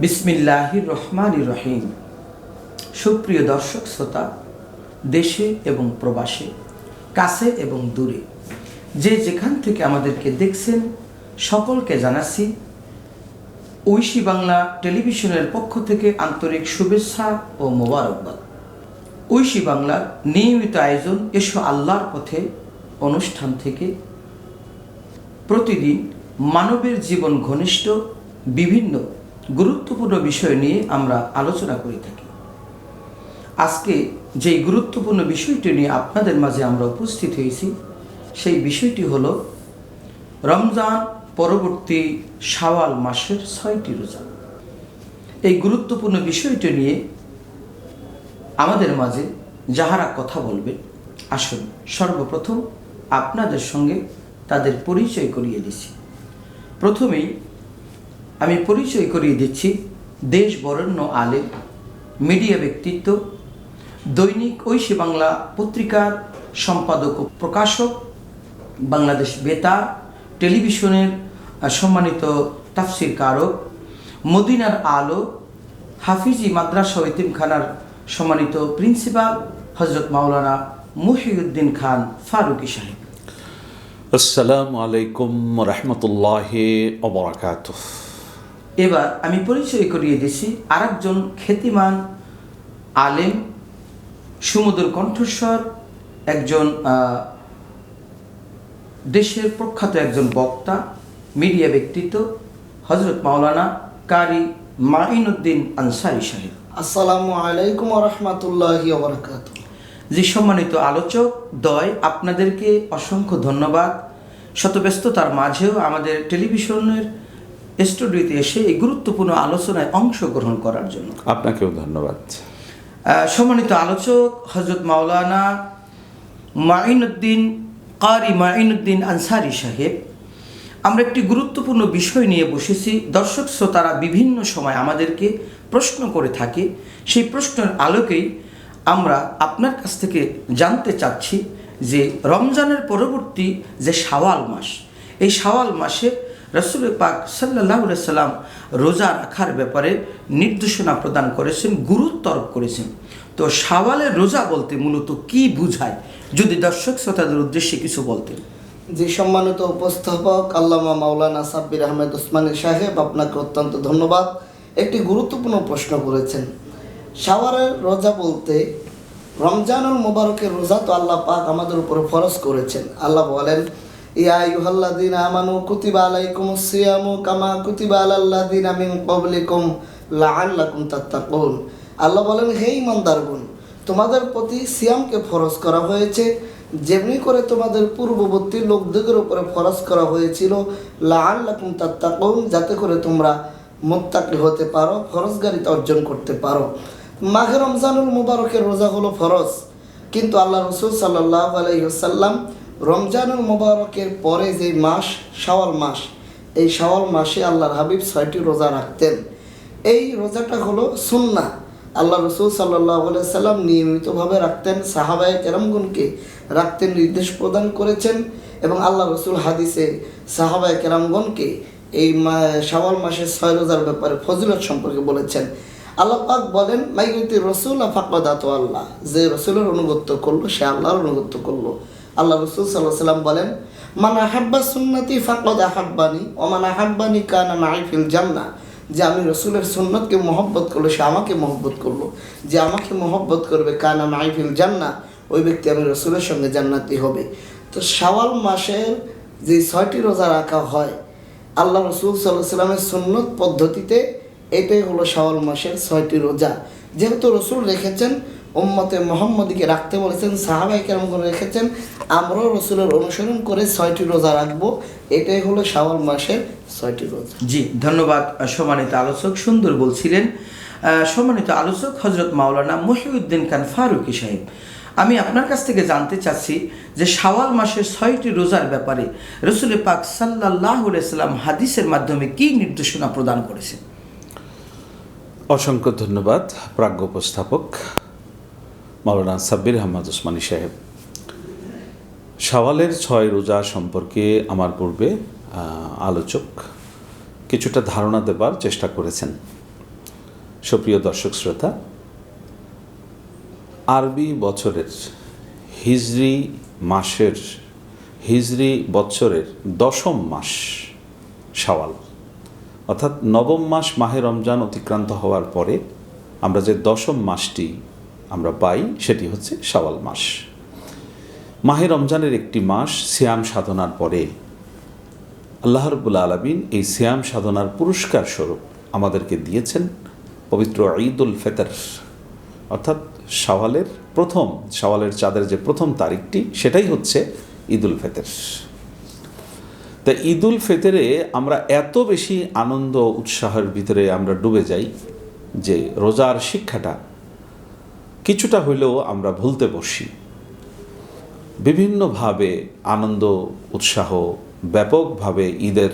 বিসমিল্লাহির রহমানির রহিম। সুপ্রিয় দর্শক শ্রোতা, দেশে এবং প্রবাসে, কাছে এবং দূরে, যে যেখান থেকে আমাদেরকে দেখছেন, সকলকে জানাচ্ছি ঐশী বাংলা টেলিভিশনের পক্ষ থেকে আন্তরিক শুভেচ্ছা ও মোবারকবাদ। ঐশী বাংলার নিয়মিত আয়োজন এসো আল্লাহর পথে অনুষ্ঠান থেকে প্রতিদিন মানবের জীবন ঘনিষ্ঠ বিভিন্ন গুরুত্বপূর্ণ বিষয় নিয়ে আমরা আলোচনা করে থাকি। আজকে যেই গুরুত্বপূর্ণ বিষয়টি নিয়ে আপনাদের মাঝে আমরা উপস্থিত হয়েছি, সেই বিষয়টি হলো রমজান পরবর্তী শাওয়াল মাসের 6টি রোজা। এই গুরুত্বপূর্ণ বিষয়টি নিয়ে আমাদের মাঝে যাহারা কথা বলবে, আসুন সর্বপ্রথম আপনাদের সঙ্গে তাদের পরিচয় করিয়ে দিচ্ছি। প্রথমেই আমি পরিচয় করিয়ে দিচ্ছি দেশ বরেণ্য আলেম, মিডিয়া ব্যক্তিত্ব, দৈনিক ঐশী বাংলা পত্রিকার সম্পাদক ও প্রকাশক, বাংলাদেশ বেতার টেলিভিশনের সম্মানিত তাফসির কারক, মদিনার আলো হাফিজি মাদ্রাসা ও এতিমখানার সম্মানিত প্রিন্সিপাল হযরত মাওলানা মুহিউদ্দিন খান ফারুকী সাহেব। আসসালামু আলাইকুম রহমতুল্লাহি ওয়া বারাকাতুহু। এবার আমি পরিচয় করিয়ে দিচ্ছি আরেকজন খ্যাতিমান আলেম, সুমধুর কণ্ঠস্বর, একজন দেশের প্রখ্যাত একজন বক্তা, মিডিয়া ব্যক্তিত্ব হযরত মাওলানা কারি মাইনুদ্দিন আনসারী সাহেব। আসসালামু আলাইকুম ওয়া রাহমাতুল্লাহি ওয়া বারাকাতুহু। যে সম্মানিত আলোচক দ্বয়, আপনাদেরকে অসংখ্য ধন্যবাদ। শত ব্যস্ততার মাঝেও আমাদের টেলিভিশনের স্টুডিওতে এসে এই গুরুত্বপূর্ণ আলোচনায় অংশগ্রহণ করার জন্য আপনাকেও ধন্যবাদ। সম্মানিত আলোচক হযরত মাওলানা কারি মাইনুদ্দিন আনসারী সাহেব, আমরা একটি গুরুত্বপূর্ণ বিষয় নিয়ে বসেছি। দর্শক শ্রোতারা বিভিন্ন সময় আমাদেরকে প্রশ্ন করে থাকে, সেই প্রশ্নের আলোকেই আমরা আপনার কাছ থেকে জানতে চাচ্ছি যে রমজানের পরবর্তী যে শাওয়াল মাস, এই শাওয়াল মাসে রাসূল পাক সাল্লাল্লাহু আলাইহি সাল্লাম রোজা রাখার ব্যাপারে নির্দেশনা প্রদান করেছেন, গুরুত্ব আরোপ করেছেন। তো শাওয়ালের রোজা বলতে মূলত কি বোঝায়, যদি দর্শক শ্রোতাদের উদ্দেশ্যে কিছু বলতেন। যে সম্মানিত উপস্থাপক আল্লামা মাওলানা সাব্বির আহমেদ ওসমানী সাহেব, আপনাকে অত্যন্ত ধন্যবাদ। একটি গুরুত্বপূর্ণ প্রশ্ন করেছেন। শাওয়ালের রোজা বলতে রমজানুল মুবারকের রোজা তো আল্লাহ পাক আমাদের উপরে ফরজ করেছেন। আল্লাহ বলেন, ইয়া আইয়ুহাল্লাযীনা আমানু কুতিবা আলাইকুমুস সিয়ামু কামা কুতিবা আলাল্লাযীনা মিন ক্বাবলিকুম লাআল্লাকুম তাত্তাকুন। আল্লাহ বলেন, হে ঈমানদারগণ, তোমাদের প্রতি সিয়ামকে ফরজ করা হয়েছে যেমনি করে তোমাদের পূর্ববর্তী লোকদের উপরে ফরজ করা হয়েছিল লাআল্লাকুম তাত্তাকুন, যাতে করে তোমরা মুত্তাকি হতে পারো, ফরজগারিতা অর্জন করতে পারো। মাহে রমজানুল মুবারকের রোজা হলো ফরজ, কিন্তু আল্লাহ রাসূল সাল্লাল্লাহু আলাইহি ওয়াসাল্লাম রমজানুল মুবারকের পরে যে মাস শাওয়াল মাস, এই শাওয়াল মাসে আল্লাহর হাবিব 6টি রোজা রাখতেন। এই রোজাটা হলো সুন্নাহ। আল্লাহ রাসূল সাল্লাল্লাহু আলাইহি ওয়াসাল্লাম নিয়মিতভাবে রাখতেন, সাহাবায়ে কেরামগণকে রাখতে নির্দেশ প্রদান করেছেন, এবং আল্লাহ রাসূল হাদিসে সাহাবায়ে কেরামগণকে এই শাওয়াল মাসের 6 রোজার ব্যাপারে ফজিলত সম্পর্কে বলেছেন। আল্লাহ পাক বলেন, মাইয়ুতি রাসূল ফাকাদ আতা আল্লাহ, যে রাসূলের অনুগত্য করলো সে আল্লাহর অনুগত্য করলো। আল্লাহ রাসূল সাল্লাল্লাহু আলাইহি ওয়াসাল্লাম বলেন, মান আহাব্বা সুন্নতি ফাকাদ আহাব্বানি ওয়া মান আহাব্বানি কানা মাই ফিল জান্নাহ, যে আমি রাসূলের সুন্নতকে মহব্বত করলো সে আমাকে মহব্বত করলো, যে আমাকে মহব্বত করবে কানা মাই ফিল জান্নাহ, ওই ব্যক্তি আমি রাসূলের সঙ্গে জান্নাতি হবে। তো শাওয়াল মাসের যে 6টি রোজা রাখা হয় আল্লাহ রাসূল সাল্লাল্লাহু আলাইহি ওয়াসাল্লামের সুন্নত পদ্ধতিতে, এটাই হলো শাওয়াল মাসের 6টি রোজা। যেহেতু রাসূল রেখেছেন, উম্মতে মুহাম্মদীকে রাখতে বলেছেন, সাহাবায়ে কেরামগণ রেখেছেন, আমরাও রাসূলের অনুসরণ করে 6টি রোজা রাখবো। এটাই হলো শাওয়াল মাসের 6টি রোজা। জি, ধন্যবাদ সম্মানিত আলোচক, সুন্দর বলছিলেন। সম্মানিত আলোচক হযরত মাওলানা মুহিউদ্দিন খান ফারুকী সাহেব, আমি আপনার কাছ থেকে জানতে চাচ্ছি যে শাওয়াল মাসের 6টি রোজার ব্যাপারে রাসূল পাক সাল্লাল্লাহু আলাইহি সাল্লাম হাদিসের মাধ্যমে কি নির্দেশনা প্রদান করেছেন। অসংখ্য ধন্যবাদ প্রাজ্ঞ উপস্থাপক মাওলানা সাব্বির আহমেদ ওসমানী সাহেব। শাওয়ালের 6 রোজা সম্পর্কে আমার পূর্বে আলোচক কিছুটা ধারণা দেবার চেষ্টা করেছেন। সুপ্রিয় দর্শক শ্রোতা, আরবি বছরের হিজরি বছরের 10ম মাস শাওয়াল, অর্থাৎ 9ম মাস মাহে রমজান অতিক্রান্ত হওয়ার পরে আমরা যে 10ম মাসটি আমরা পাই সেটি হচ্ছে শাওয়াল মাস। মাহে রমজানের একটি মাস সিয়াম সাধনার পরে আল্লাহ রাব্বুল আলামিন এই সিয়াম সাধনার পুরস্কার স্বরূপ আমাদেরকে দিয়েছেন পবিত্র ঈদুল ফিতর, অর্থাৎ শাওয়ালের চাঁদের যে প্রথম তারিখটি সেটাই হচ্ছে ঈদুল ফিতর। তা ঈদুল ফিতরে আমরা এত বেশি আনন্দ উৎসাহের ভিতরে আমরা ডুবে যাই যে রোজার শিক্ষাটা কিছুটা হইলেও আমরা ভুলতে বসি। বিভিন্নভাবে আনন্দ উৎসাহ ব্যাপকভাবে ঈদের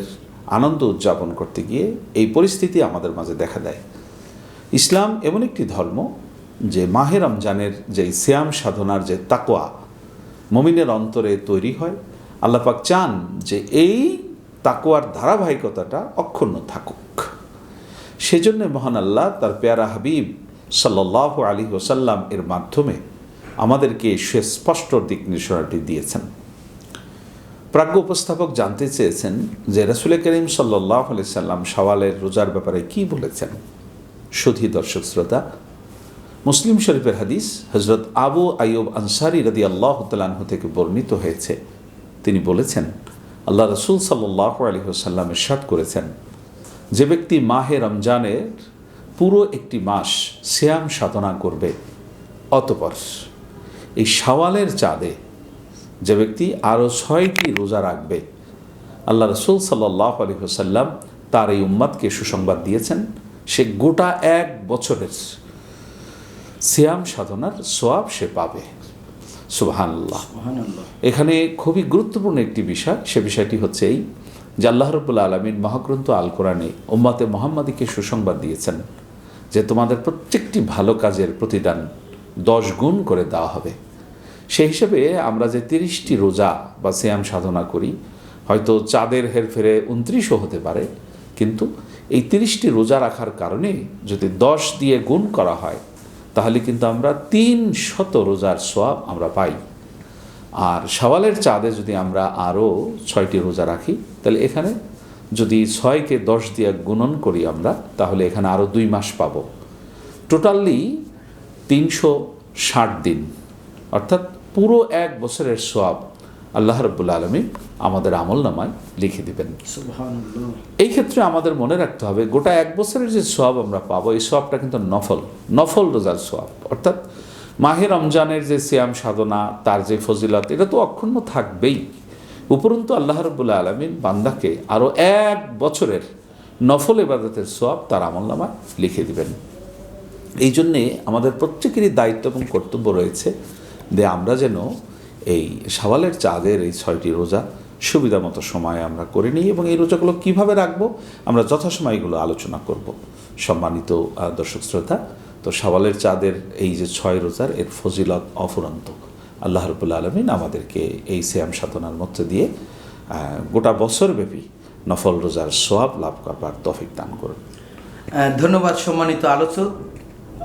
আনন্দ উদযাপন করতে গিয়ে এই পরিস্থিতি আমাদের মাঝে দেখা দেয়। ইসলাম এমন একটি ধর্ম যে মাহে রমজানের যে সিয়াম সাধনার যে তাকওয়া মুমিনের অন্তরে তৈরি হয়, আল্লাহ পাক চান যে এই তাকওয়ার ধারাবাহিকতাটা অক্ষুণ্ণ থাকুক। সেজন্য মহান আল্লাহ তার পেয়ারা হাবিব সাল্লাল্লাহু আলাইহি ওয়াসাল্লাম এর মাধ্যমে আমাদেরকে সুস্পষ্ট দিক নির্দেশনাটি দিয়েছেন। প্রাজ্ঞ উপস্থাপক জানতে চেয়েছেন যে রাসূল করিম সাল্লাল্লাহু আলাইহি সাল্লাম শাওয়ালের রোজার ব্যাপারে কি বলেছেন। সুধী দর্শক শ্রোতা, মুসলিম শরীফের হাদিস হযরত আবু আইয়ুব আনসারী রাদিয়াল্লাহু তাআলা আনহু থেকে বর্ণিত হয়েছে। তিনি বলেছেন, আল্লাহ রাসূল সাল্লাল্লাহু আলাইহি ওয়াসাল্লাম ইরশাদ করেছেন, যে ব্যক্তি মাহে রমজানের পুরো একটি মাস সিয়াম সাধনা করবে, অতঃপর এই শাওয়ালের চাঁদে যে ব্যক্তি আরও 6টি রোজা রাখবে, আল্লাহ রাসূল সাল্লাল্লাহু আলাইহি ওয়াসাল্লাম তার এই উম্মতকে সুসংবাদ দিয়েছেন, সে গোটা 1 বছরের সিয়াম সাধনার সওয়াব সে পাবে। সুবহানাল্লাহ। এখানে খুবই গুরুত্বপূর্ণ একটি বিষয়, সে বিষয়টি হচ্ছে এই যে আল্লাহ রাব্বুল আলামিন মহাগ্রন্থ আল কোরআনে উম্মতে মুহাম্মাদীকে সুসংবাদ দিয়েছেন যে তোমাদের প্রত্যেকটি ভালো কাজের প্রতিদান 10 গুণ করে দেওয়া হবে। সেই হিসেবে আমরা যে 30টি রোজা বা সিয়াম সাধনা করি, হয়তো চাঁদের হেরফেরে 29ও হতে পারে, কিন্তু এই 30টি রোজা রাখার কারণে যদি 10 দিয়ে গুণ করা হয় তাহলে কিন্তু আমরা 300 রোজার সওয়াব আমরা পাই। আর শাওয়ালের চাঁদে যদি আমরা আরও 6টি রোজা রাখি তাহলে এখানে যদি 6কে 10 দিয়ে গুণন করি আমরা, তাহলে এখানে আরও 2 মাস পাব। টোটালি 360 দিন, অর্থাৎ পুরো 1 বছরের সওয়াব আল্লাহ রাব্বুল আলামিন আমাদের আমলনামায় লিখে দিবেন। সুবহানাল্লাহ। এই ক্ষেত্রে আমাদের মনে রাখতে হবে গোটা 1 বছরের যে সওয়াব আমরা পাবো, এই সওয়াবটা কিন্তু নফল রোজার সওয়াব, অর্থাৎ মাহে রমজানের যে সিয়াম সাধনা তার যে ফজিলত এটা তো অক্ষুণ্ণ থাকবেই, উপরন্তু আল্লাহ রাব্বুল আলামিন বান্দাকে আরও 1 বছরের নফল ইবাদতের সওয়াব তার আমলনামায় লিখে দিবেন। এই জন্যে আমাদের প্রত্যেকেরই দায়িত্ব এবং কর্তব্য রয়েছে যে আমরা যেন এই শাওয়ালের চাঁদের এই 6টি রোজা সুবিধা মতো সময়ে আমরা করে নিই, এবং এই রোজাগুলো কীভাবে রাখবো আমরা যথাসময় এগুলো আলোচনা করব। সম্মানিত দর্শক শ্রোতা, তো শাওয়ালের চাঁদের এই যে 6 রোজার এর ফজিলত অফুরন্ত। আল্লাহ রাব্বুল আলামিন আমাদেরকে এই সিয়াম সাধনার মধ্যে দিয়ে গোটা বছরব্যাপী নফল রোজার সওয়াব লাভ করবার তৌফিক দান করুন। ধন্যবাদ। সম্মানিত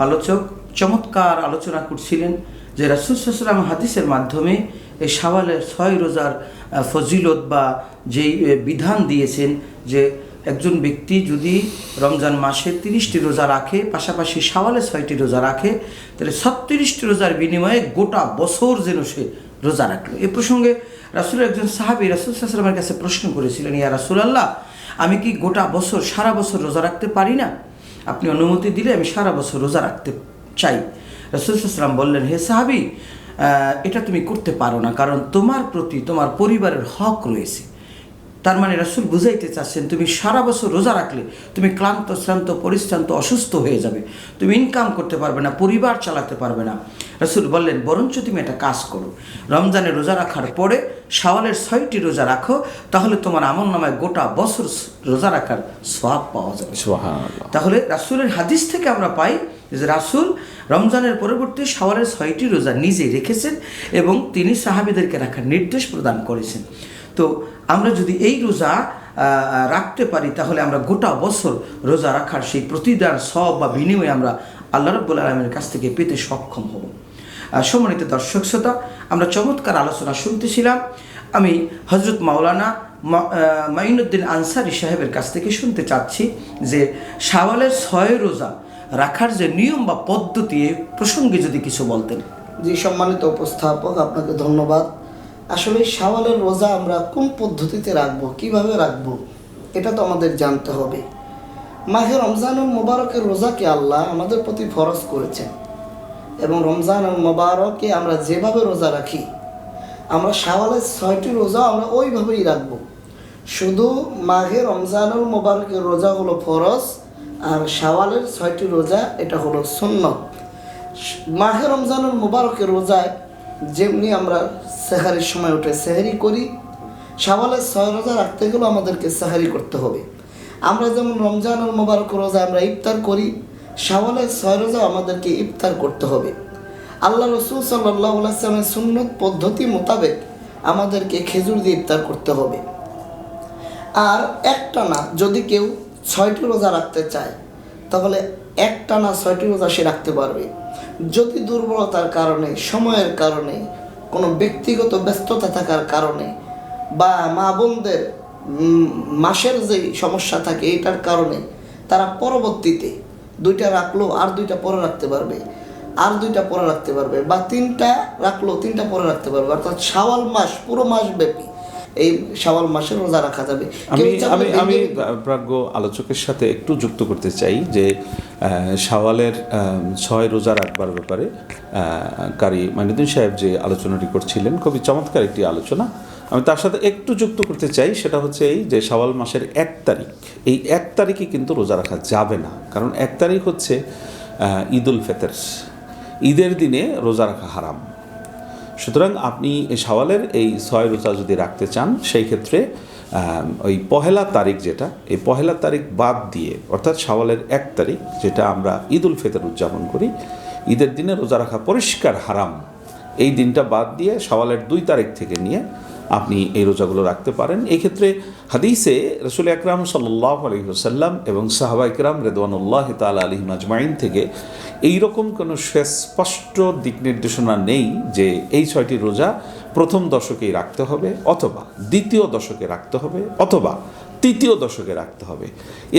আলোচক চমৎকার আলোচনা করছিলেন যে রাসূল সাল্লাল্লাহু আলাইহি ওয়াসাল্লাম হাদিসের মাধ্যমে এই শাওয়ালের 6 রোজার ফজিলত বা যেই বিধান দিয়েছেন যে একজন ব্যক্তি যদি রমজান মাসে 30টি রোজা রাখে, পাশাপাশি শাওয়ালে 6টি রোজা রাখে, তাহলে 36টি রোজার বিনিময়ে গোটা বছর যেন সে রোজা রাখলো। এ প্রসঙ্গে রাসূলের একজন সাহাবী রাসূল সাল্লাল্লাহু আলাইহি ওয়াসাল্লামের কাছে প্রশ্ন করেছিলেন, ইয়া রাসূলুল্লাহ, আমি কি গোটা বছর সারা বছর রোজা রাখতে পারি না? আপনি অনুমতি দিলে আমি সারা বছর রোজা রাখতে চাই। রাসূল সাল্লাল্লাহু আলাইহি ওয়াসাল্লাম বললেন, হে সাহাবী, এটা তুমি করতে পারো না, কারণ তোমার প্রতি তোমার পরিবারের হক রয়েছে। তার মানে রাসূল বুঝাইতে চাচ্ছেন তুমি সারা বছর রোজা রাখলে তুমি ক্লান্ত, শ্রান্ত, পরিশ্রান্ত, অসুস্থ হয়ে যাবে, তুমি ইনকাম করতে পারবে না, পরিবার চালাতে পারবে না। রাসূল বললেন, বরঞ্চ তুমি একটা কাজ করো, রমজানে রোজা রাখার পরে শাওয়ালের 6টি রোজা রাখো, তাহলে তোমার আমলনামায় গোটা বছর রোজা রাখার সওয়াব পাওয়া যাবে। সুবহানাল্লাহ। তাহলে রাসূলের হাদিস থেকে আমরা পাই যে রাসূল রমজানের পরবর্তী শাওয়ালের 6টি রোজা নিজেই রেখেছেন এবং তিনি সাহাবীদেরকে রাখার নির্দেশ প্রদান করেছেন। তো আমরা যদি এই রোজা রাখতে পারি, তাহলে আমরা গোটা বছর রোজা রাখার সেই প্রতিদান সব বা বিনিময়ে আমরা আল্লাহ রাব্বুল আলামিনের কাছ থেকে পেতে সক্ষম হব। সম্মানিত দর্শক শ্রোতা, আমরা চমৎকার আলোচনা শুনতেছিলাম। আমি হজরত মাওলানা মাইনুদ্দিন আনসারী সাহেবের কাছ থেকে শুনতে চাচ্ছি যে শাওয়ালের 6 রোজা রাখার যে নিয়ম বা পদ্ধতি এই প্রসঙ্গে যদি কিছু বলতেন। জি, সম্মানিত উপস্থাপক, আপনাকে ধন্যবাদ। আসলে শাওয়ালের রোজা আমরা কোন পদ্ধতিতে রাখবো, কিভাবে রাখবো, এটা তো আমাদের জানতে হবে। মাহে রমজানুল মোবারকের রোজাকে আল্লাহ আমাদের প্রতি ফরজ করেছেন, এবং রমজানুল মোবারকে আমরা যেভাবে রোজা রাখি, আমরা শাওয়ালের 6টি রোজা আমরা ওইভাবেই রাখবো। শুধু মাহে রমজানুল মোবারকের রোজা হলো ফরজ, আর শাওয়ালের 6টি রোজা এটা হলো সুন্নত। মাহে রমজানুল মোবারকের রোজায় যেমনি আমরা সেহারির সময় উঠে সেহারি করি, শাওয়ালের 6 রোজা রাখতে গেলেও আমাদেরকে সেহারি করতে হবে। আমরা যেমন রমজানুল মোবারক রোজা আমরা ইফতার করি, শাওয়ালের 6 রোজা আমাদেরকে ইফতার করতে হবে। আল্লাহ রসুল সাল্লাল্লাহু আলাইহি ওয়াসাল্লামের সুন্নত পদ্ধতি মোতাবেক আমাদেরকে খেজুর দিয়ে ইফতার করতে হবে। আর একটানা যদি কেউ 6টি রোজা রাখতে চায়, তাহলে একটানা 6টি রোজা সে রাখতে পারবে। যদি দুর্বলতার কারণে, সময়ের কারণে, কোনো ব্যক্তিগত ব্যস্ততা থাকার কারণে, বা মা বোনদের মাসের যে সমস্যা থাকে এটার কারণে তারা পরবর্তীতে 2টা রাখলো আর 2টা পরে রাখতে পারবে, আর 2টা পরে রাখতে পারবে, বা 3টা রাখলো 3টা পরে রাখতে পারবে। অর্থাৎ শাওয়াল মাস, পুরো মাস ব্যাপী এই শাওয়াল মাসে রোজা রাখা যাবে। আমি প্রাজ্ঞ আলোচকের সাথে একটু যুক্ত করতে চাই যে শাওয়ালের 6 রোজা রাখবার ব্যাপারে কারি মাইনুদ্দিন সাহেব যে আলোচনাটি করছিলেন, খুবই চমৎকার একটি আলোচনা। আমি তার সাথে একটু যুক্ত করতে চাই, সেটা হচ্ছে এই যে শাওয়াল মাসের 1 তারিখ, এই 1 তারিখে কিন্তু রোজা রাখা যাবে না। কারণ 1 তারিখ হচ্ছে ঈদুল ফিতর, ঈদের দিনে রোজা রাখা হারাম। সুতরাং আপনি শাওয়ালের এই 6 রোজা যদি রাখতে চান, সেই ক্ষেত্রে ওই পহেলা তারিখ, যেটা এই পহেলা তারিখ বাদ দিয়ে, অর্থাৎ শাওয়ালের 1 তারিখ যেটা আমরা ঈদুল ফিতর উদযাপন করি, ঈদের দিনে রোজা রাখা পরিষ্কার হারাম, এই দিনটা বাদ দিয়ে শাওয়ালের 2 তারিখ থেকে নিয়ে আপনি এই রোজাগুলো রাখতে পারেন। এই ক্ষেত্রে হাদিসে রাসূল আকরাম সাল্লাল্লাহু আলাইহি ওয়াসাল্লাম এবং সাহাবা ইকরাম রিদওয়ানুল্লাহি তাআলা আলাইহিম আজমাইন থেকে এইরকম কোনো স্পষ্ট দিক নির্দেশনা নেই যে এই 6টি রোজা প্রথম দশকেই রাখতে হবে, অথবা দ্বিতীয় দশকে রাখতে হবে, অথবা তৃতীয় দশকে রাখতে হবে।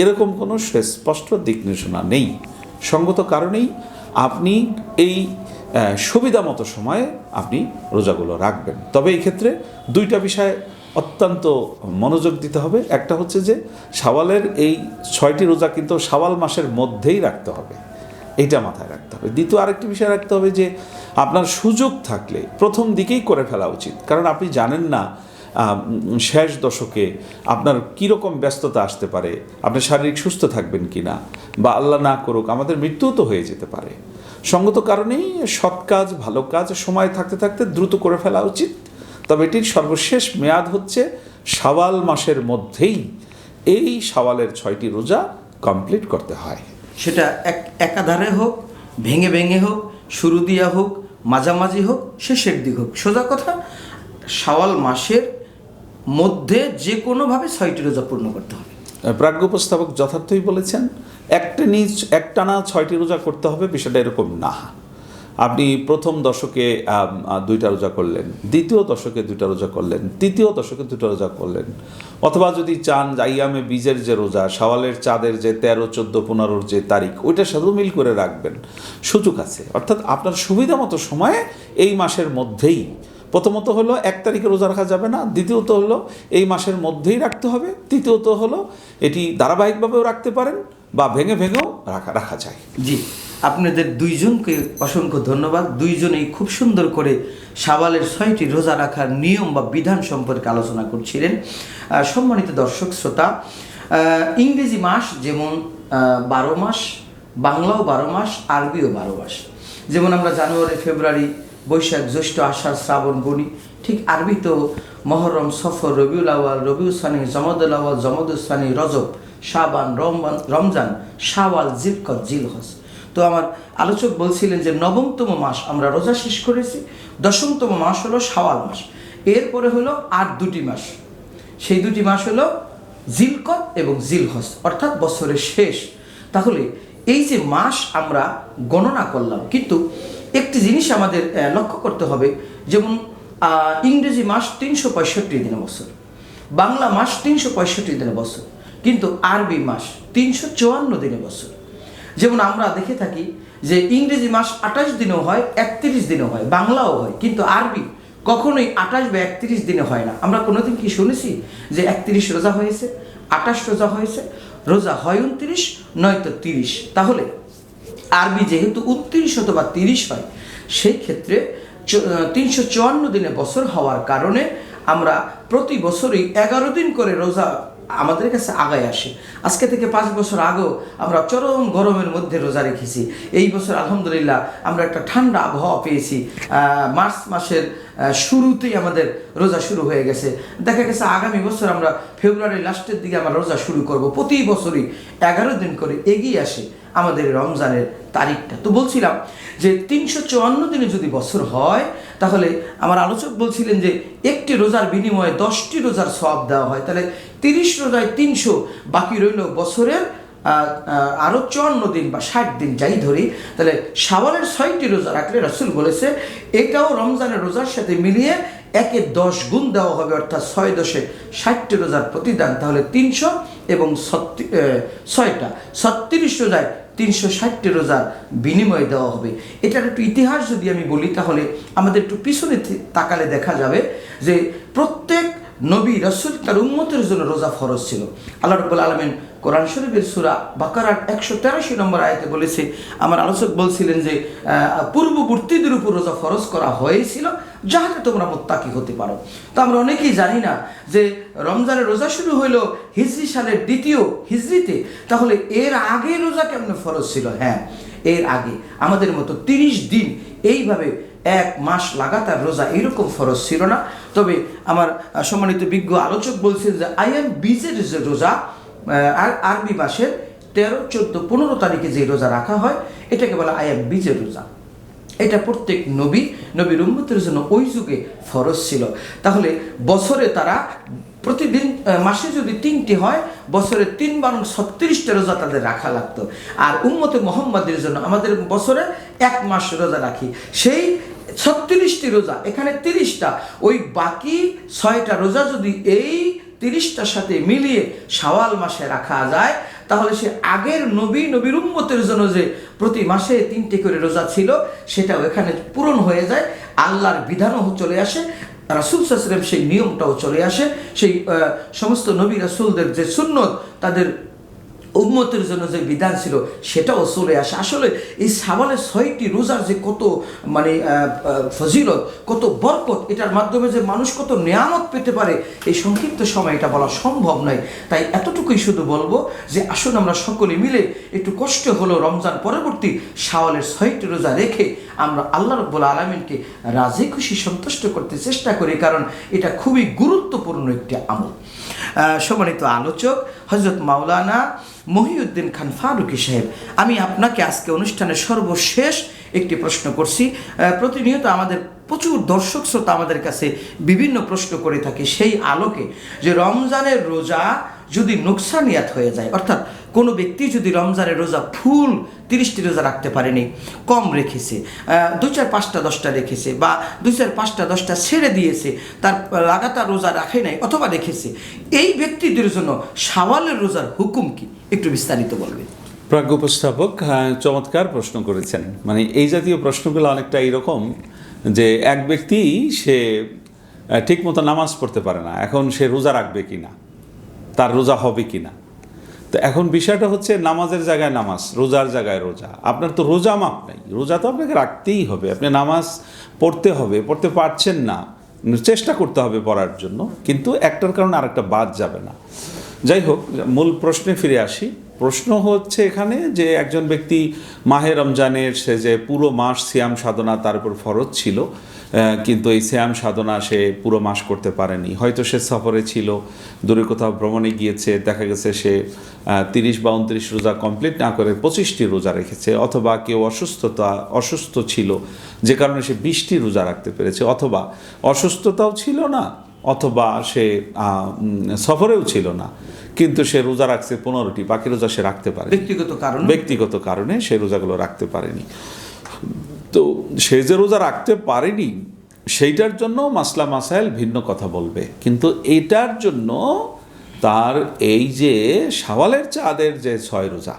এরকম কোনো স্পষ্ট দিক নির্দেশনা নেই। সঙ্গত কারণেই আপনি এই সুবিধা মতো সময়ে আপনি রোজাগুলো রাখবেন। তবে এই ক্ষেত্রে 2টা বিষয় অত্যন্ত মনোযোগ দিতে হবে। একটা হচ্ছে যে শাওয়ালের এই 6টি রোজা কিন্তু শাওয়াল মাসের মধ্যেই রাখতে হবে, এইটা মাথায় রাখতে হবে। দ্বিতীয় আরেকটি বিষয় রাখতে হবে যে আপনার সুযোগ থাকলে প্রথম দিকেই করে ফেলা উচিত। কারণ আপনি জানেন না শেষ দশকে আপনার কীরকম ব্যস্ততা আসতে পারে, আপনি শারীরিক সুস্থ থাকবেন কি না, বা আল্লাহ না করুক আমাদের মৃত্যুও তো হয়ে যেতে পারে। সঙ্গত কারণেই সৎ কাজ, ভালো কাজ সময় থাকতে থাকতে দ্রুত করে ফেলা উচিত। তবে এটির সর্বশেষ মেয়াদ হচ্ছে শাওয়াল মাসের মধ্যেই এই শাওয়ালের 6টি রোজা কমপ্লিট করতে হয়। সেটা একাধারে হোক, ভেঙে ভেঙে হোক, শুরু দিয়া হোক, মাঝামাঝি হোক, শেষের দিক হোক, সোজা কথা শাওয়াল মাসের মধ্যে যে কোনোভাবে 6টি রোজা পূর্ণ করতে হবে। প্রাজ্ঞ উপস্থাপক যথার্থই বলেছেন। একটানা 6টি রোজা করতে হবে, বিষয়টা এরকম না। আপনি প্রথম দশকে 2টা রোজা করলেন, দ্বিতীয় দশকে 2টা রোজা করলেন, তৃতীয় দশকে 2টা রোজা করলেন, অথবা যদি চান আইয়ামে বীজের যে রোজা, শাওয়ালের চাঁদের যে 13, 14, 15 যে তারিখ, ওইটার সাথেও মিল করে রাখবেন, সুযোগ আছে। অর্থাৎ আপনার সুবিধা মতো সময়ে এই মাসের মধ্যেই, প্রথমত হলো 1 তারিখে রোজা রাখা যাবে না, দ্বিতীয়ত হলো এই মাসের মধ্যেই রাখতে হবে, তৃতীয়ত হলো এটি ধারাবাহিকভাবেও রাখতে পারেন বা ভেঙে ভেঙেও রাখা যায়। জি, আপনাদের 2জনকে অসংখ্য ধন্যবাদ। 2জনেই খুব সুন্দর করে শাওয়ালের 6টি রোজা রাখার নিয়ম বা বিধান সম্পর্কে আলোচনা করছিলেন। সম্মানিত দর্শক শ্রোতা, ইংরেজি মাস যেমন 12 মাস, বাংলাও 12 মাস, আরবিও 12 মাস। যেমন আমরা জানুয়ারি, ফেব্রুয়ারি, বৈশাখ, জ্যৈষ্ঠ, আষাঢ়, শ্রাবণ গুনি, ঠিক আরবিতেও মহরম, সফর, রবিউল আউয়াল, রবিউল সানি, জমাদুল আউয়াল, জমাদুল সানি, রজব, শাবান, রমজান, শাওয়াল, জিলকদ, জিলহজ। তো আমার আলোচক বলছিলেন যে 9তম মাস আমরা রোজা শেষ করেছি, 10তম মাস হলো শাওয়াল মাস, এরপরে হলো আর 2টি মাস। সেই 2টি মাস হলো জিলকদ এবং জিলহজ, অর্থাৎ বছরের শেষ। তাহলে এই যে মাস আমরা গণনা করলাম, কিন্তু একটি জিনিস আমাদের লক্ষ্য করতে হবে, যেমন ইংরেজি মাস 365 দিনে বছর, বাংলা মাস 365 দিনে বছর, কিন্তু আরবি মাস 354 দিনে বছর। যেমন আমরা দেখে থাকি যে ইংরেজি মাস 28 দিনেও হয়, 31 দিনেও হয়, বাংলাও হয়, কিন্তু আরবি কখনোই 28 বা 31 দিনে হয় না। আমরা কোনোদিন কি শুনেছি যে 31 রোজা হয়েছে, 28 রোজা হয়েছে? রোজা হয় 29, নয়তো 30। তাহলে আরবি যেহেতু 29 অথবা 30 হয়, সেই ক্ষেত্রে 354 দিনে বছর হওয়ার কারণে আমরা প্রতি বছরই 11 দিন করে রোজা আমাদের কাছে আগায় আসে। আজকে থেকে 5 বছর আগেও আমরা চরম গরমের মধ্যে রোজা রেখেছি। এই বছর আলহামদুলিল্লাহ আমরা একটা ঠান্ডা আবহাওয়া পেয়েছি। মার্চ মাসের শুরুতেই আমাদের রোজা শুরু হয়ে গেছে। দেখা গেছে আগামী বছর আমরা ফেব্রুয়ারির লাস্টের দিকে আমরা রোজা শুরু করব। প্রতি বছরই 11 দিন করে এগিয়ে আসে আমাদের রমজানের তারিখটা। তো বলছিলাম যে 354 দিনে যদি বছর হয়, তাহলে আমার আলোচক বলছিলেন যে একটি রোজার বিনিময়ে 10টি রোজার সওয়াব দেওয়া হয়। তাহলে 30 রোজায় 300, বাকি রইল বছরের আরও 54 দিন বা 60 দিন যাই ধরি। তাহলে শাওয়ালের 6টি রোজা রাখলে রাসূল বলেছে এটাও রমজানের রোজার সাথে মিলিয়ে 1-এ 10 গুণ দেওয়া হবে, অর্থাৎ 6-10-এ 60টি রোজার প্রতিদান। তাহলে 300 এবং 6টা 36 রোজায় 360টি রোজার বিনিময়ে দেওয়া হবে। এটার একটু ইতিহাস যদি আমি বলি, তাহলে আমাদের একটু পিছনে তাকালে দেখা যাবে যে প্রত্যেক নবী রাসূল তার উম্মতের জন্য রোজা ফরজ ছিল। আল্লাহ রাব্বুল আলামিন কোরআন শরীফের সূরা বাকারার 183 নম্বর আয়াতে বলেছে, আমার আলোচক বলছিলেন যে পূর্ববর্তীদের উপর রোজা ফরজ করা হয়েছিল যাহাতে তোমরা মুত্তাকি হতে পারো। তো আমরা অনেকেই জানি না যে রমজানের রোজা শুরু হইলো হিজরি সালের 2য় হিজরিতে, তাহলে এর আগে রোজা কেমন ফরজ ছিল? হ্যাঁ, এর আগে আমাদের মতো 30 দিন এইভাবে 1 মাস লাগাতার রোজা এইরকম ফরজ ছিল না। তবে আমার সম্মানিত বিজ্ঞ আলোচক বলছেন যে আইয়াম বীজের যে রোজা, আর আরবি মাসের 13, 14, 15 তারিখে যে রোজা রাখা হয়, এটাকে বলা আইয়াম বীজের রোজা। এটা প্রত্যেক নবীর উম্মতের জন্য ওই যুগে ফরজ ছিল। তাহলে বছরে তারা প্রতিদিন, মাসে যদি 3টি হয়, বছরে 3×36টা রোজা তাদের রাখা লাগতো। আর উম্মতে মুহাম্মাদের জন্য আমাদের বছরে 1 মাস রোজা রাখি, সেই 36টি রোজা, এখানে 30টা, ওই বাকি 6টা রোজা যদি এই 30টার সাথে মিলিয়ে শাওয়াল মাসে রাখা যায়, তাহলে সে আগের নবীর উম্মতের জন্য যে প্রতি মাসে 3টি করে রোজা ছিল, সেটাও এখানে পূরণ হয়ে যায়। আল্লাহর বিধানও চলে আসে, রাসূল সাল্লাল্লাহু আলাইহি ওয়াসাল্লাম সেই নিয়মটাও চলে আসে। সেই সমস্ত নবী রাসূলদের যে সুন্নত, তাদের উম্মতের জন্য যে বিধান ছিল, সেটাও চলে আসে। আসলে এই শাওয়ালের 6টি রোজার যে কত ফজিলত, কত বরকত, এটার মাধ্যমে যে মানুষ কত নেয়ামত পেতে পারে, এই সংক্ষিপ্ত সময় এটা বলা সম্ভব নয়। তাই এতটুকুই শুধু বলবো যে আসুন আমরা সকলে মিলে একটু কষ্ট হলো রমজান পরবর্তী শাওয়ালের 6টি রোজা রেখে আমরা আল্লাহ রাব্বুল আলামিনকে রাজি খুশি সন্তুষ্ট করতে চেষ্টা করি, কারণ এটা খুবই গুরুত্বপূর্ণ একটি আমল। সম্মানিত আলোচক হযরত মাওলানা মহিউদ্দিন খান ফারুকী সাহেব, আমি আপনাকে আজকে অনুষ্ঠানের সর্বশেষ একটি প্রশ্ন করছি। প্রতিনিয়ত আমাদের প্রচুর দর্শক শ্রোতা আমাদের কাছে বিভিন্ন প্রশ্ন করে থাকে, সেই আলোকে যে রমজানের রোজা যদি নুকসানিয়াত হয়ে যায়, অর্থাৎ কোনো ব্যক্তি যদি রমজানের রোজা ফুল 30টি রোজা রাখতে পারেনি, কম রেখেছে, 2, 4, 5টা 10টা রেখেছে, বা 2, 4, 5টা 10টা ছেড়ে দিয়েছে, তার লাগাতার রোজা রাখে নাই অথবা রেখেছে, এই ব্যক্তিদের জন্য শাওয়ালের রোজার হুকুম কি, একটু বিস্তারিত বলবেন। প্রাজ্ঞ উপস্থাপক চমৎকার প্রশ্ন করেছেন। মানে এই জাতীয় প্রশ্নগুলো অনেকটা এইরকম যে এক ব্যক্তি সে ঠিকমতো নামাজ পড়তে পারে না, এখন সে রোজা রাখবে কিনা, তার রোজা হবে কিনা। তো এখন বিষয়টা হচ্ছে নামাজের জায়গায় নামাজ, রোজার জায়গায় রোজা। আপনার তো রোজা মাপ নাই, রোজা তো আপনাকে রাখতেই হবে, আপনি নামাজ পড়তে হবে, পড়তে পারছেন না, চেষ্টা করতে হবে পড়ার জন্য, কিন্তু একটার কারণে আরেকটা বাদ যাবে না। যাই হোক, মূল প্রশ্নে ফিরে আসি। প্রশ্ন হচ্ছে এখানে যে একজন ব্যক্তি মাহে রমজানের সে যে পুরো মাস সিয়াম সাধনা তার উপর ফরজ ছিল, কিন্তু এই সিয়াম সাধনা সে পুরো মাস করতে পারেনি। হয়তো সে সফরে ছিল, দূরে কোথাও ভ্রমণে গিয়েছে, দেখা গেছে সে 30 বা 29 রোজা কমপ্লিট না করে 25টি রোজা রেখেছে, অথবা কেউ অসুস্থ ছিল যে কারণে সে 20টি রোজা রাখতে পেরেছে, অথবা অসুস্থতাও ছিল না, অথবা সে সফরেও ছিল না, কিন্তু সে রোজা রাখছে 15টি, বাকি রোজা সে রাখতে পারে ব্যক্তিগত কারণে সে রোজাগুলো রাখতে পারেনি। তো সে যে রোজা রাখতে পারেনি সেইটার জন্য মাসলা মাসাইল ভিন্ন কথা বলবে, কিন্তু এটার জন্য তার এই যে শাওয়ালের চাঁদের যে 6 রোজা,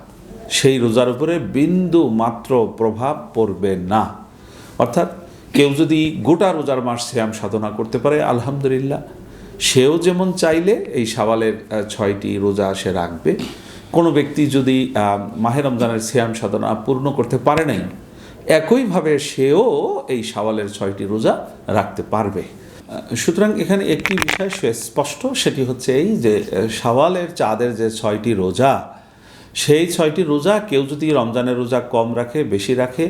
সেই রোজার উপরে বিন্দু মাত্র প্রভাব পড়বে না। অর্থাৎ কেউ যদি গোটা রোজার মাস সিয়াম সাধনা করতে পারে আলহামদুলিল্লাহ, সেও যেমন চাইলে এই শাওয়ালের 6টি রোজা সে রাখবে। কোনো ব্যক্তি যদি মাহে রমজানের সিয়াম সাধনা পূর্ণ করতে পারে নাই, একইভাবে সেও এই শাওয়ালের 6টি রোজা রাখতে পারবে। সুতরাং এখানে একটি বিষয় স্পষ্ট, সেটি হচ্ছে এই যে শাওয়ালের চাঁদের যে 6টি রোজা, সেই 6টি রোজা কেউ যদি রমজানের রোজা কম রাখে বেশি রাখে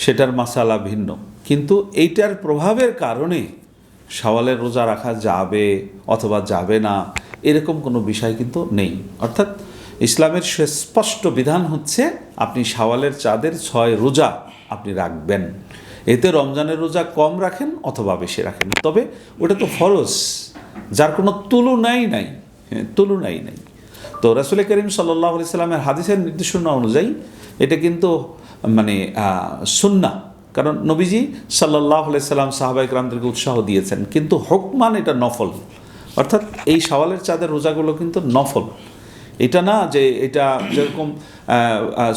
সেটার মাসালা ভিন্ন, কিন্তু এইটার প্রভাবের কারণে শাওয়ালের রোজা রাখা যাবে অথবা যাবে না এরকম কোনো বিষয় কিন্তু নেই। অর্থাৎ ইসলামের সুস্পষ্ট বিধান হচ্ছে আপনি শাওয়ালের চাঁদের 6 রোজা আপনি রাখবেন, এতে রমজানের রোজা কম রাখেন অথবা বেশি রাখেন, তবে ওটা তো ফরজ, যার কোনো তুলনাই নাই। তো রাসূল করিম সাল্লাল্লাহু আলাইহি সাল্লামের হাদিসের নির্দেশনা অনুযায়ী এটা কিন্তু মানে সুন্নাহ, কারণ নবীজি সাল্লাল্লাহু আলাইহি সাল্লাম সাহাবায়ে কেরামদেরকে উৎসাহ দিয়েছেন, কিন্তু হুকমান এটা নফল। অর্থাৎ এই শাওয়ালের চাঁদের রোজাগুলো কিন্তু নফল, এটা না যে এটা যেরকম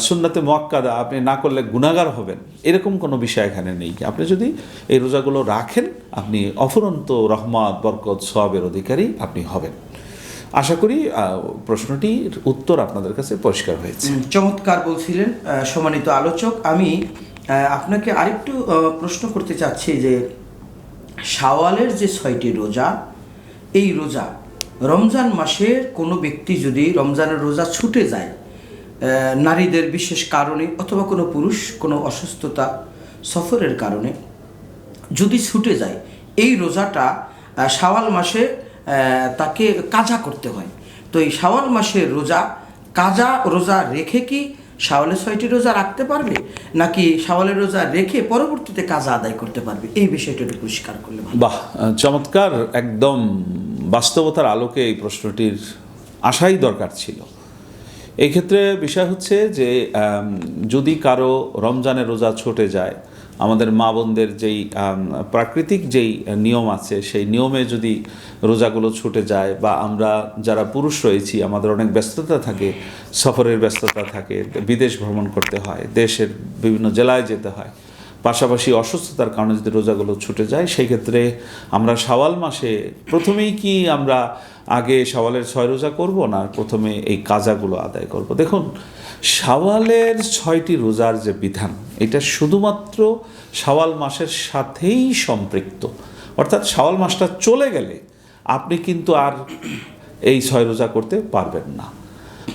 সুন্নাতে মুআক্কাদা আপনি না করলে গুনাহগার হবেন, এরকম কোনো বিষয় এখানে নেই। আপনি যদি এই রোজাগুলো রাখেন আপনি অফুরন্ত রহমত, বরকত, সওয়াবের অধিকারী আপনি হবেন। আশা করি প্রশ্নটির উত্তর আপনাদের কাছে পরিষ্কার হয়েছে। চমৎকার বলছিলেন সম্মানিত আলোচক। আমি আপনাকে আরেকটু প্রশ্ন করতে চাচ্ছি যে শাওয়ালের যে 6টি রোজা, এই রোজা রমজান মাসের কোনো ব্যক্তি যদি রমজানের রোজা ছুটে যায় নারীদের বিশেষ কারণে অথবা কোনো পুরুষ কোনো অসুস্থতা সফরের কারণে যদি ছুটে যায়, এই রোজাটা শাওয়াল মাসে তাকে কাজা করতে হয়। তো এই শাওয়াল মাসের রোজা রেখে কি শাওয়ালের 6টি রোজা রাখতে পারবে, নাকি শাওয়ালের রোজা রেখে পরবর্তীতে কাজা আদায় করতে পারবে? এই বিষয়টা একটু পরিষ্কার করলে ভালো। বাহ, চমৎকার, একদম বাস্তবতার আলোকে এই প্রশ্নটির আসাই দরকার ছিল। এই ক্ষেত্রে বিষয় হচ্ছে যে যদি কারো রমজানের রোজা ছুটে যায়, আমাদের মা বোনদের যেই প্রাকৃতিক যেই নিয়ম আছে সেই নিয়মে যদি রোজাগুলো ছুটে যায়, বা আমরা যারা পুরুষ রয়েছি আমাদের অনেক ব্যস্ততা থাকে, সফরের ব্যস্ততা থাকে, বিদেশ ভ্রমণ করতে হয়, দেশের বিভিন্ন জেলায় যেতে হয়, পাশাপাশি অসুস্থতার কারণে যদি রোজাগুলো ছুটে যায়, সেই ক্ষেত্রে আমরা শাওয়াল মাসে প্রথমেই কি আমরা আগে শাওয়ালের 6 রোজা করব, না প্রথমে এই কাজাগুলো আদায় করব? দেখুন, শাওয়ালের 6টি রোজার যে বিধান, এটা শুধুমাত্র শাওয়াল মাসের সাথেই সম্পৃক্ত। অর্থাৎ শাওয়াল মাসটা চলে গেলে আপনি কিন্তু আর এই 6 রোজা করতে পারবেন না।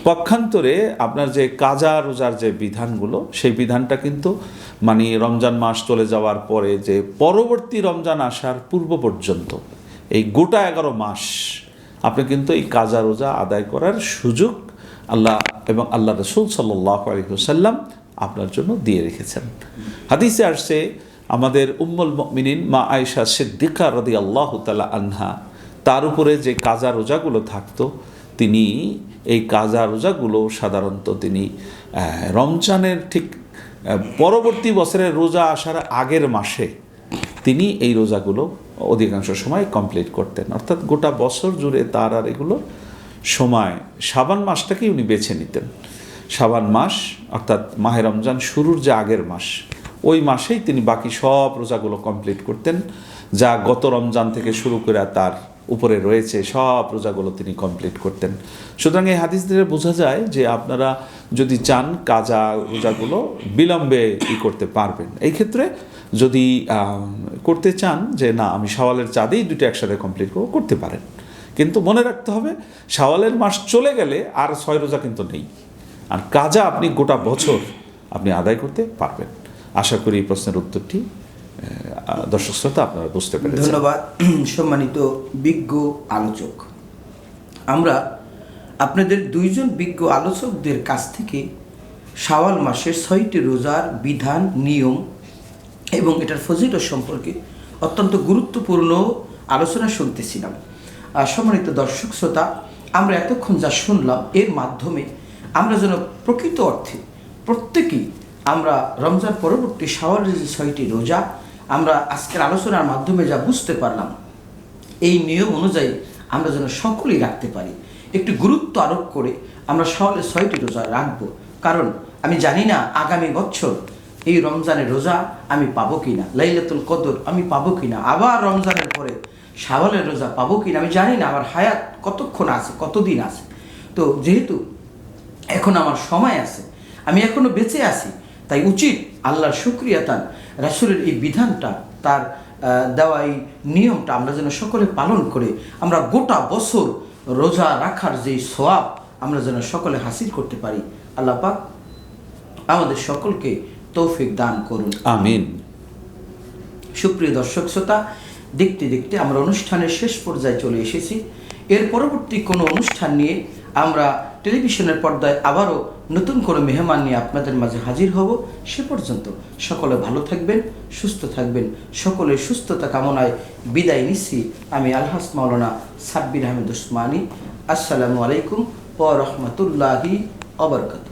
পক্ষান্তরে আপনার যে কাজা রোজার যে বিধানগুলো, সেই বিধানটা কিন্তু মানে রমজান মাস চলে যাওয়ার পরে যে পরবর্তী রমজান আসার পূর্ব পর্যন্ত এই গোটা 11 মাস আপনি কিন্তু এই কাজা রোজা আদায় করার সুযোগ আল্লাহ এবং আল্লাহ রাসূল সাল্লাল্লাহু আলাইহি ওয়াসাল্লাম আপনার জন্য দিয়ে রেখেছেন। হাদিসে আসছে আমাদের উম্মুল মুমিনিন মা আয়েশা সিদ্দিকা রাদিয়াল্লাহু তাআলা আনহা, তার উপরে যে কাজা রোজাগুলো থাকতো, তিনি এই কাজা রোজাগুলো সাধারণত তিনি রমজানের ঠিক পরবর্তী বছরের রোজা আসার আগের মাসে তিনি এই রোজাগুলো অধিকাংশ সময় কমপ্লিট করতেন। অর্থাৎ গোটা বছর জুড়ে তার আর এগুলো সময় শাবান মাসটাকেই উনি বেছে নিতেন। শাবান মাস অর্থাৎ মাহে রমজান শুরুর যে আগের মাস, ওই মাসেই তিনি বাকি সব রোজাগুলো কমপ্লিট করতেন, যা গত রমজান থেকে শুরু করে তার উপরে রয়েছে সব রোজাগুলো তিনি কমপ্লিট করতেন। সুতরাং এই হাদিস থেকে বোঝা যায় যে আপনারা যদি চান কাজা রোজাগুলো বিলম্বে করতে পারবেন। এই ক্ষেত্রে যদি করতে চান যে না আমি শাওয়ালের চাঁদেই দুটো একসাথে কমপ্লিট করতে পারেন, কিন্তু মনে রাখতে হবে শাওয়ালের মাস চলে গেলে আর 6 রোজা কিন্তু নেই, আর কাজা আপনি গোটা বছর আপনি আদায় করতে পারবেন। আশা করি এই প্রশ্নের উত্তরটি দর্শক শ্রোতা আপনারা বুঝতে পেরেছেন। ধন্যবাদ সম্মানিত বিজ্ঞ আলোচক। আমরা আপনাদের দুইজন বিজ্ঞ আলোচকদের কাছ থেকে শাওয়াল মাসের 6টি রোজার বিধান, নিয়ম এবং এটার ফজিলত সম্পর্কে অত্যন্ত গুরুত্বপূর্ণ আলোচনা শুনতেছিলাম। সম্মানিত দর্শক শ্রোতা, আমরা এতক্ষণ যা শুনলাম এর মাধ্যমে আমরা যেন প্রকৃত অর্থে প্রত্যেকেই আমরা রমজান পরবর্তী শাওয়ালের যে 6টি রোজা আমরা আজকের আলোচনার মাধ্যমে যা বুঝতে পারলাম, এই নিয়ম অনুযায়ী আমরা যেন সকলেই রাখতে পারি। একটু গুরুত্ব আরোপ করে আমরা শাওয়ালের 6টি রোজা রাখবো, কারণ আমি জানি না আগামী বছর এই রমজানের রোজা আমি পাবো কিনা, লাইলাতুল কদর আমি পাবো কিনা, আবার রমজানের পরে শাওয়ালের রোজা পাবো কিনা আমি জানি না, আমার হায়াত কতক্ষণ আছে, কতদিন আছে। তো যেহেতু এখন আমার সময় আছে, আমি এখনো বেঁচে আছি, তাই উচিত আল্লাহর শুকরিয়া তান রাসূলের এই বিধানটা, তার দেওয়া এই নিয়মটা আমরা যেন সকলে পালন করে আমরা গোটা বছর রোজা রাখার যেই সওয়াব আমরা যেন সকলে হাসিল করতে পারি। আল্লাহ পাক আমাদের সকলকে তৌফিক দান করুন, আমিন। সুপ্রিয় দর্শক শ্রোতা, দেখতে দেখতে আমরা অনুষ্ঠানের শেষ পর্যায়ে চলে এসেছি। এর পরবর্তী কোনো অনুষ্ঠান নিয়ে আমরা টেলিভিশনের পর্দায় আবারও নতুন কোনো মেহমান নিয়ে আপনাদের মাঝে হাজির হব। সে পর্যন্ত সকলে ভালো থাকবেন, সুস্থ থাকবেন। সকলের সুস্থতা কামনায় বিদায় নিচ্ছি আমি আলহাজ মাওলানা সাব্বির আহমেদ ওসমানী। আসসালামু আলাইকুম ওয়া রাহমাতুল্লাহি ওয়া বারাকাতুহু।